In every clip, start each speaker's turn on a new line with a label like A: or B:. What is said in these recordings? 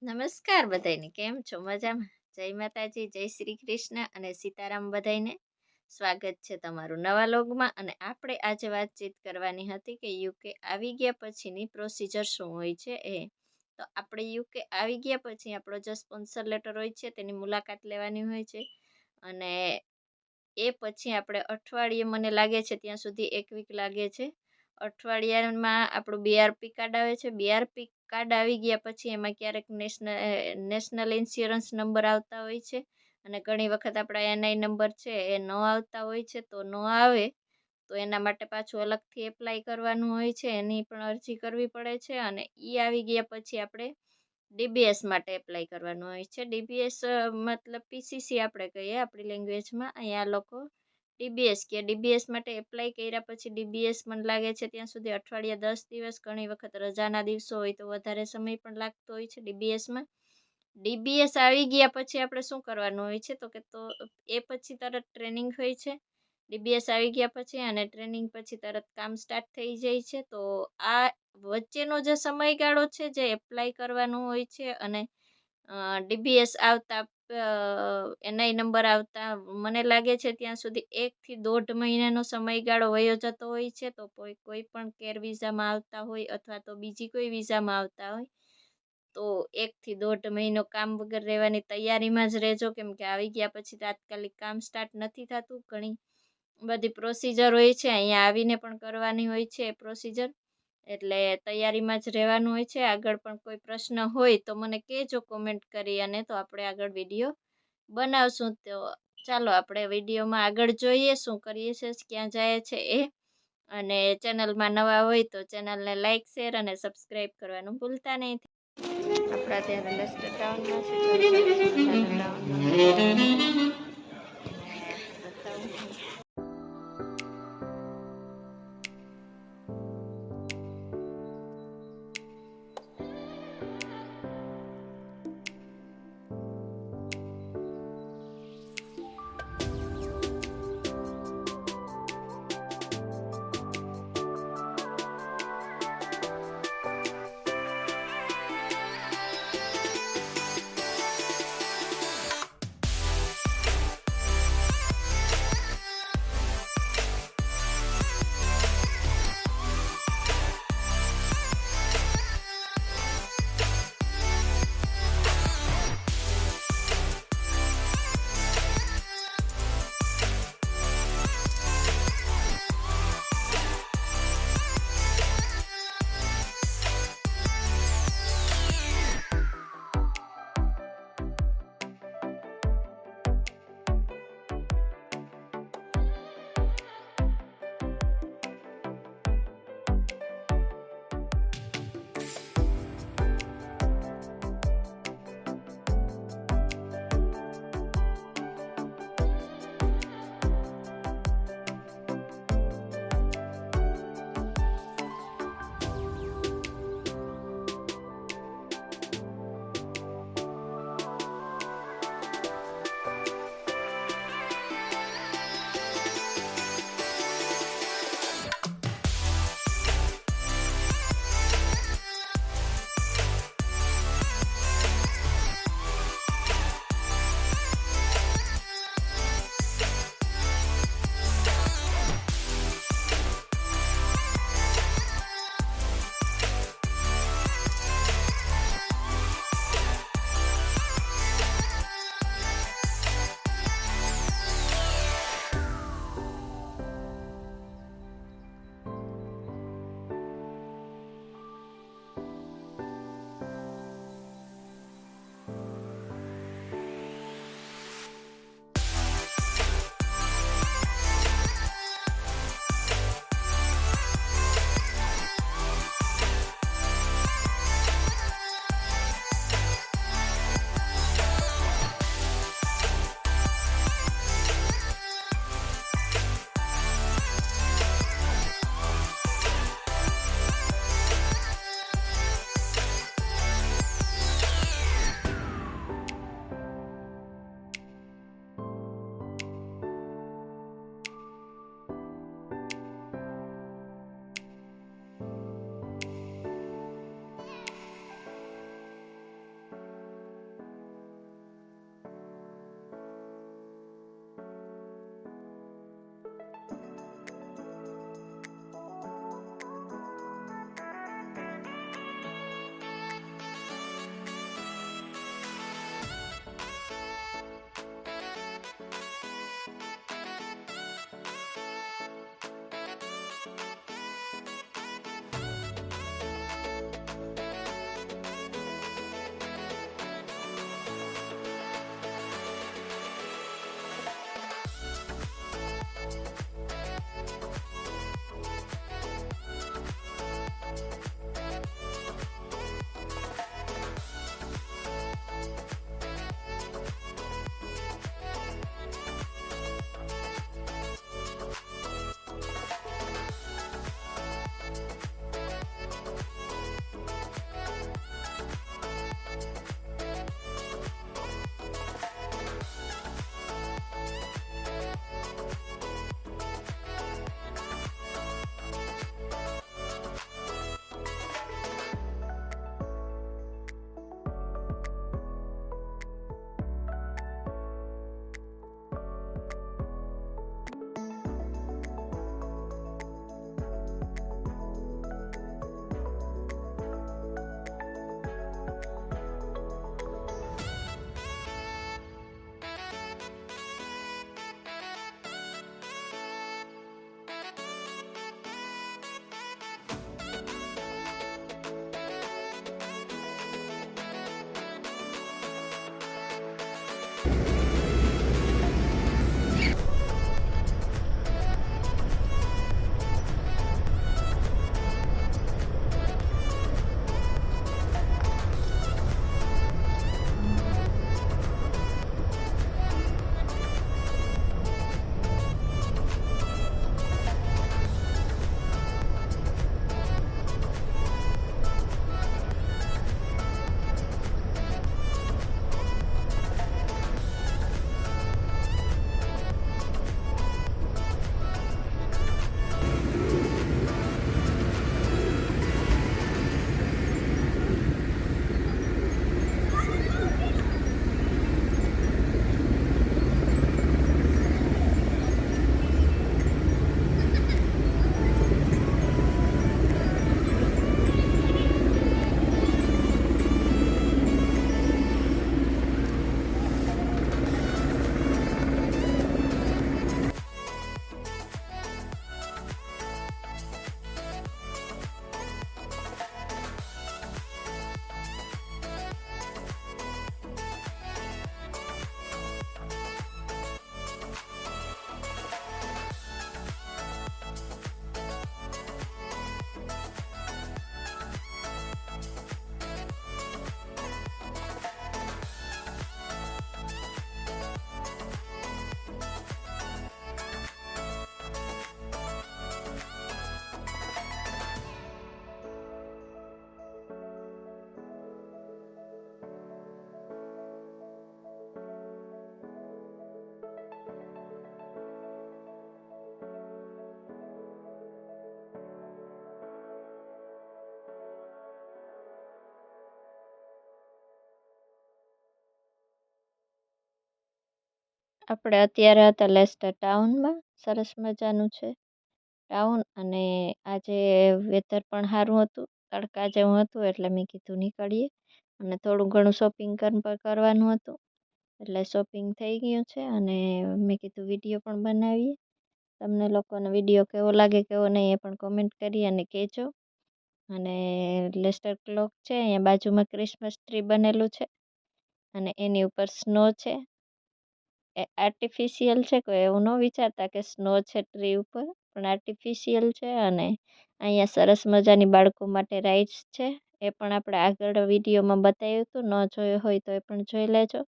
A: નમસ્કાર બધાયને. કેમ છો? મજામાં? જય માતાજી, જય શ્રી કૃષ્ણ અને સીતારામ બધાયને. સ્વાગત છે તમારું નવા લોગમાં. અને આપણે આજે વાતચીત કરવાની હતી કે યુકે આવી ગયા પછીની પ્રોસીજર શું હોય છે એ. તો આપણે યુકે આવી ગયા પછી આપણો જે સ્પોન્સર લેટર હોય છે તેની મુલાકાત લેવાની હોય છે. અને એ પછી આપણે અઠવાડિયે, મને લાગે છે ત્યાં સુધી 1 વીક લાગે છે. અઠવાડિયામાં આપણું બીઆરપી કાર્ડ આવે છે. બીઆરપી કાર્ડ આવી ગયા પછી એમાં ક્યારેક નેશનલ ઇન્સ્યોરન્સ નંબર આવતા હોય છે. અને ઘણી વખત આપણા એનઆઈ નંબર છે એ ન આવતા હોય છે. તો ન આવે તો એના માટે પાછું અલગથી એપ્લાય કરવાનું હોય છે. એની પણ અરજી કરવી પડે છે. અને એ આવી ગયા પછી આપણે ડીબીએસ માટે એપ્લાય કરવાનું હોય છે. ડીબીએસ મતલબ પીસીસી આપણે કહીએ આપણી લેંગ્વેજમાં. અહીંયા લોકો ડીબીએસ કે ડીબીએસ માટે એપ્લાય કર્યા પછી ડીબીએસ મને લાગે છે ત્યાં સુધી અઠવાડિયા 10 દિવસ, ઘણી વખત રજાના દિવસો હોય તો વધારે સમય પણ લાગતો હોય છે ડીબીએસમાં. ડીબીએસ આવી ગયા પછી આપણે શું કરવાનું હોય છે તો એ પછી તરત ટ્રેનિંગ હોય છે. ડીબીએસ આવી ગયા પછી અને ટ્રેનિંગ પછી તરત કામ સ્ટાર્ટ થઈ જાય છે. તો આ વચ્ચેનો જે સમયગાળો છે જે એપ્લાય કરવાનું હોય છે અને ડીબીએસ આવતા, એનઆઈ નંબર આવતા, મને લાગે છે ત્યાં સુધી 1 થી 1.5 મહિનાનો સમયગાળો વયો જતો હોય છે. તો કોઈ પણ કેર વિઝામાં આવતા હોય અથવા તો બીજી કોઈ વિઝામાં આવતા હોય તો 1 થી 1.5 મહિનો કામ વગર રહેવાની તૈયારીમાં જ રહેજો. કેમ કે આવી ગયા પછી તાત્કાલિક કામ સ્ટાર્ટ નથી થતું. ઘણી બધી પ્રોસીજર હોય છે, અહીંયા આવીને પણ કરવાની હોય છે એ પ્રોસીજર. એટલે તૈયારીમાં જ રહેવાનું હોય છે. આગળ પણ કોઈ પ્રશ્ન હોય તો મને કહેજો કોમેન્ટ કરી, અને તો આપણે આગળ વિડીયો બનાવશું. તો ચાલો આપણે વિડીયોમાં આગળ જોઈએ શું કરીએ છીએ, ક્યાં જાય છે એ. અને ચેનલમાં નવા હોય તો ચેનલને લાઇક, શેર અને સબસ્ક્રાઈબ કરવાનું ભૂલતા નહીં. આપણા ત્યાં લેસ્ટર ટાઉનમાં છે, સરસ મજાના ટાઉનમાં. બતાવું. આપણે અત્યારે હતા લેસ્ટર ટાઉનમાં. સરસ મજાનું છે ટાઉન, અને આજે વેધર પણ સારું હતું, તડકા જેવું હતું, એટલે મેં કીધું નીકળીએ. અને થોડું ઘણું શોપિંગ કરવાનું હતું, એટલે શોપિંગ થઈ ગયું છે. અને મેં કીધું વિડીયો પણ બનાવીએ. તમને લોકોનો વિડીયો કેવો લાગે કેવો નહીં એ પણ કોમેન્ટ કરી અને કહેજો. અને લેસ્ટર ક્લોક છે, અહીંયા બાજુમાં ક્રિસમસ ટ્રી બનેલું છે, અને એની ઉપર સ્નો છે. એ આર્ટિફિશિયલ છે, કોઈ એવું ન વિચારતા કે સ્નો છે ટ્રી ઉપર, પણ આર્ટિફિશિયલ છે. અને અહીંયા સરસ મજાની બાળકો માટે રાઇડ્સ છે, એ પણ આપણે આગળ વિડીયોમાં બતાવ્યું હતું, ન જોયો હોય તો એ પણ જોઈ લેજો.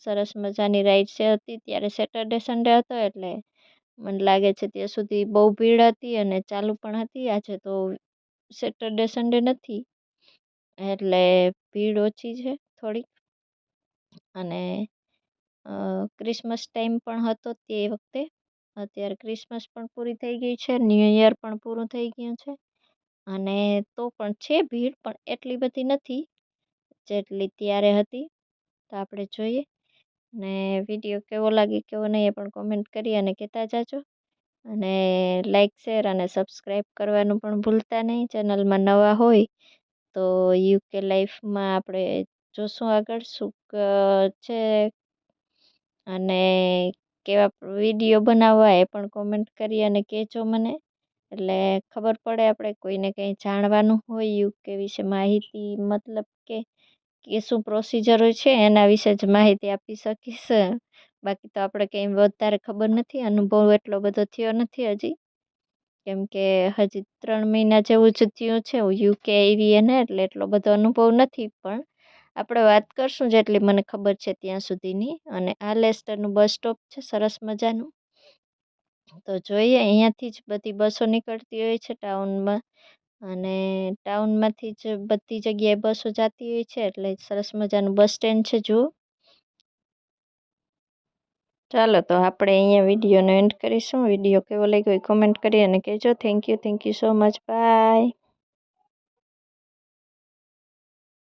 A: સરસ મજાની રાઇડ્સ હતી. ત્યારે સેટરડે સન્ડે હતો, એટલે મને લાગે છે ત્યાં સુધી બહુ ભીડ હતી અને ચાલુ પણ હતી. આજે તો સેટરડે સન્ડે નથી, એટલે ભીડ ઓછી છે થોડીક. અને ક્રિસમસ ટાઈમ પણ હતો તે વખતે. અત્યારે ક્રિસમસ પણ પૂરી થઈ ગઈ છે, ન્યૂ યર પણ પૂરું થઈ ગયું છે. અને તો પણ છે ભીડ, પણ એટલી બધી નથી જેટલી ત્યારે હતી. તો આપણે જોઈએ. ને વિડીયો કેવો લાગે કેવો નહીં એ પણ કોમેન્ટ કરી અને કહેતા જાજો. અને લાઈક શેર અને સબસ્ક્રાઈબ કરવાનું પણ ભૂલતા નહીં. ચેનલમાં નવા હોય તો યુકે લાઈફમાં આપણે જોશું આગળ શું છે, અને કેવા વિડીયો બનાવવા એ પણ કોમેન્ટ કરી અને કહેજો મને, એટલે ખબર પડે. આપણે કોઈને કંઈ જાણવાનું હોય યુકે વિશે માહિતી, મતલબ કે શું પ્રોસિજર હોય છે એના વિશે જ માહિતી આપી શકીશ. બાકી તો આપણે કંઈ વધારે ખબર નથી, અનુભવ એટલો બધો થયો નથી હજી, કેમ કે હજી 3 મહિના જેવું જ થયું છે યુકે આવી એને, એટલે એટલો બધો અનુભવ નથી. પણ આપણે વાત કરશું જેટલી મને ખબર છે ત્યાં સુધીની. અને આ લેસ્ટરનું બસ સ્ટોપ છે સરસ મજાનું. તો જોઈએ, અહીંયાથી જ બધી બસો નીકળતી હોય છે ટાઉનમાં, અને ટાઉનમાંથી જ બધી જગ્યાએ બસો જતી હોય છે, એટલે સરસ મજાનું બસ સ્ટેન્ડ છે. જુઓ. ચાલો તો આપણે અહીંયા વિડીયોનો એન્ડ કરીશું. વિડીયો કેવો લાગ્યો એ કોમેન્ટ કરી અને કહેજો. Thank you so much. By.